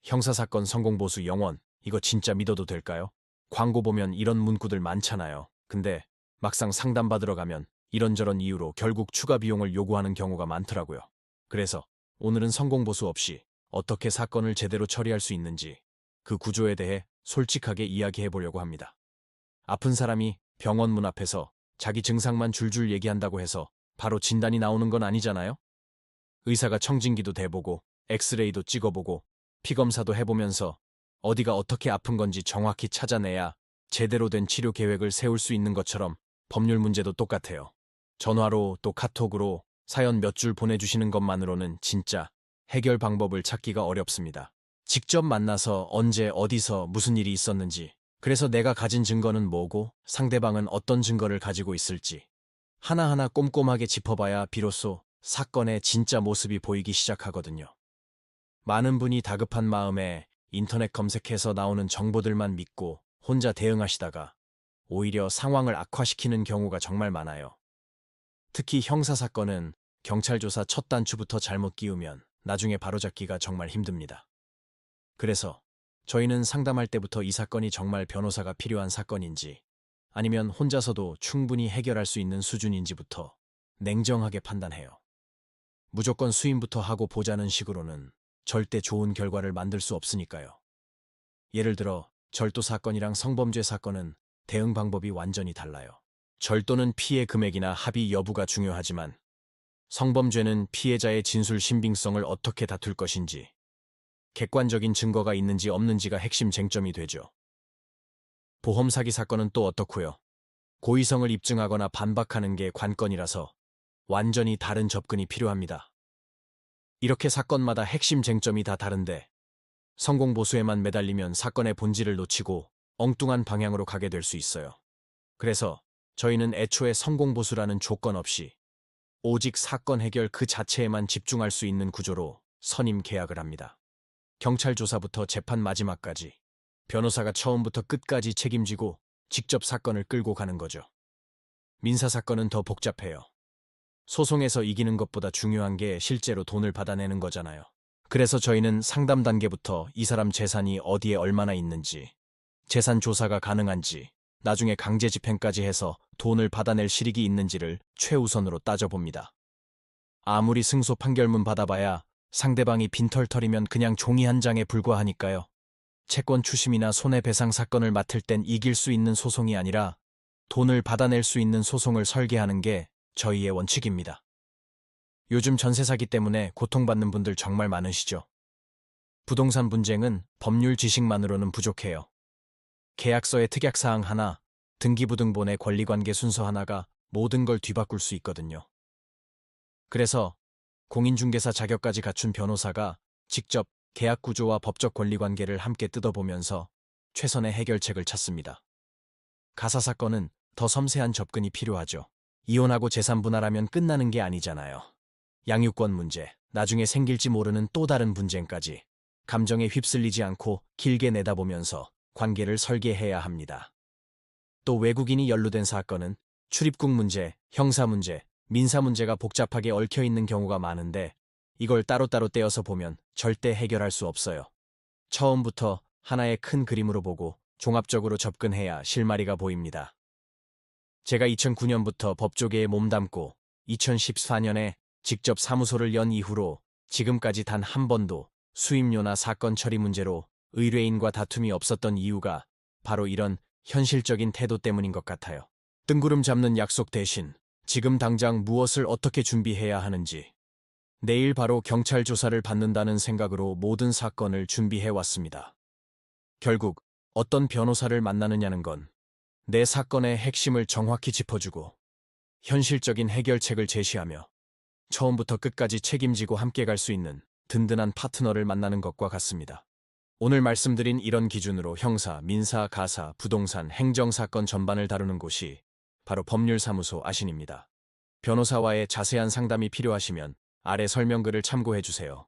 형사사건 성공보수 영원, 이거 진짜 믿어도 될까요? 광고 보면 이런 문구들 많잖아요. 근데 막상 상담받으러 가면 이런저런 이유로 결국 추가 비용을 요구하는 경우가 많더라고요. 그래서 오늘은 성공보수 없이 어떻게 사건을 제대로 처리할 수 있는지 그 구조에 대해 솔직하게 이야기해 보려고 합니다. 아픈 사람이 병원 문 앞에서 자기 증상만 줄줄 얘기한다고 해서 바로 진단이 나오는 건 아니잖아요? 의사가 청진기도 대보고 엑스레이도 찍어보고 피검사도 해보면서 어디가 어떻게 아픈 건지 정확히 찾아내야 제대로 된 치료 계획을 세울 수 있는 것처럼 법률 문제도 똑같아요. 전화로 또 카톡으로 사연 몇 줄 보내주시는 것만으로는 진짜 해결 방법을 찾기가 어렵습니다. 직접 만나서 언제 어디서 무슨 일이 있었는지, 그래서 내가 가진 증거는 뭐고 상대방은 어떤 증거를 가지고 있을지 하나하나 꼼꼼하게 짚어봐야 비로소 사건의 진짜 모습이 보이기 시작하거든요. 많은 분이 다급한 마음에 인터넷 검색해서 나오는 정보들만 믿고 혼자 대응하시다가 오히려 상황을 악화시키는 경우가 정말 많아요. 특히 형사사건은 경찰 조사 첫 단추부터 잘못 끼우면 나중에 바로잡기가 정말 힘듭니다. 그래서 저희는 상담할 때부터 이 사건이 정말 변호사가 필요한 사건인지 아니면 혼자서도 충분히 해결할 수 있는 수준인지부터 냉정하게 판단해요. 무조건 수임부터 하고 보자는 식으로는 절대 좋은 결과를 만들 수 없으니까요. 예를 들어 절도 사건이랑 성범죄 사건은 대응 방법이 완전히 달라요. 절도는 피해 금액이나 합의 여부가 중요하지만 성범죄는 피해자의 진술 신빙성을 어떻게 다툴 것인지, 객관적인 증거가 있는지 없는지가 핵심 쟁점이 되죠. 보험 사기 사건은 또 어떻고요? 고의성을 입증하거나 반박하는 게 관건이라서 완전히 다른 접근이 필요합니다. 이렇게 사건마다 핵심 쟁점이 다 다른데 성공보수에만 매달리면 사건의 본질을 놓치고 엉뚱한 방향으로 가게 될 수 있어요. 그래서 저희는 애초에 성공보수라는 조건 없이 오직 사건 해결 그 자체에만 집중할 수 있는 구조로 선임 계약을 합니다. 경찰 조사부터 재판 마지막까지 변호사가 처음부터 끝까지 책임지고 직접 사건을 끌고 가는 거죠. 민사사건은 더 복잡해요. 소송에서 이기는 것보다 중요한 게 실제로 돈을 받아내는 거잖아요. 그래서 저희는 상담 단계부터 이 사람 재산이 어디에 얼마나 있는지, 재산 조사가 가능한지, 나중에 강제 집행까지 해서 돈을 받아낼 실익이 있는지를 최우선으로 따져봅니다. 아무리 승소 판결문 받아봐야 상대방이 빈털터리면 그냥 종이 한 장에 불과하니까요. 채권 추심이나 손해배상 사건을 맡을 땐 이길 수 있는 소송이 아니라 돈을 받아낼 수 있는 소송을 설계하는 게 저희의 원칙입니다. 요즘 전세 사기 때문에 고통받는 분들 정말 많으시죠? 부동산 분쟁은 법률 지식만으로는 부족해요. 계약서의 특약사항 하나, 등기부등본의 권리관계 순서 하나가 모든 걸 뒤바꿀 수 있거든요. 그래서 공인중개사 자격까지 갖춘 변호사가 직접 계약 구조와 법적 권리관계를 함께 뜯어보면서 최선의 해결책을 찾습니다. 가사사건은 더 섬세한 접근이 필요하죠. 이혼하고 재산 분할하면 끝나는 게 아니잖아요. 양육권 문제, 나중에 생길지 모르는 또 다른 분쟁까지 감정에 휩쓸리지 않고 길게 내다보면서 관계를 설계해야 합니다. 또 외국인이 연루된 사건은 출입국 문제, 형사 문제, 민사 문제가 복잡하게 얽혀있는 경우가 많은데 이걸 따로따로 떼어서 보면 절대 해결할 수 없어요. 처음부터 하나의 큰 그림으로 보고 종합적으로 접근해야 실마리가 보입니다. 제가 2009년부터 법조계에 몸담고 2014년에 직접 사무소를 연 이후로 지금까지 단 한 번도 수임료나 사건 처리 문제로 의뢰인과 다툼이 없었던 이유가 바로 이런 현실적인 태도 때문인 것 같아요. 뜬구름 잡는 약속 대신 지금 당장 무엇을 어떻게 준비해야 하는지, 내일 바로 경찰 조사를 받는다는 생각으로 모든 사건을 준비해왔습니다. 결국 어떤 변호사를 만나느냐는 건 내 사건의 핵심을 정확히 짚어주고 현실적인 해결책을 제시하며 처음부터 끝까지 책임지고 함께 갈 수 있는 든든한 파트너를 만나는 것과 같습니다. 오늘 말씀드린 이런 기준으로 형사, 민사, 가사, 부동산, 행정사건 전반을 다루는 곳이 바로 법률사무소 아신입니다. 변호사와의 자세한 상담이 필요하시면 아래 설명글을 참고해주세요.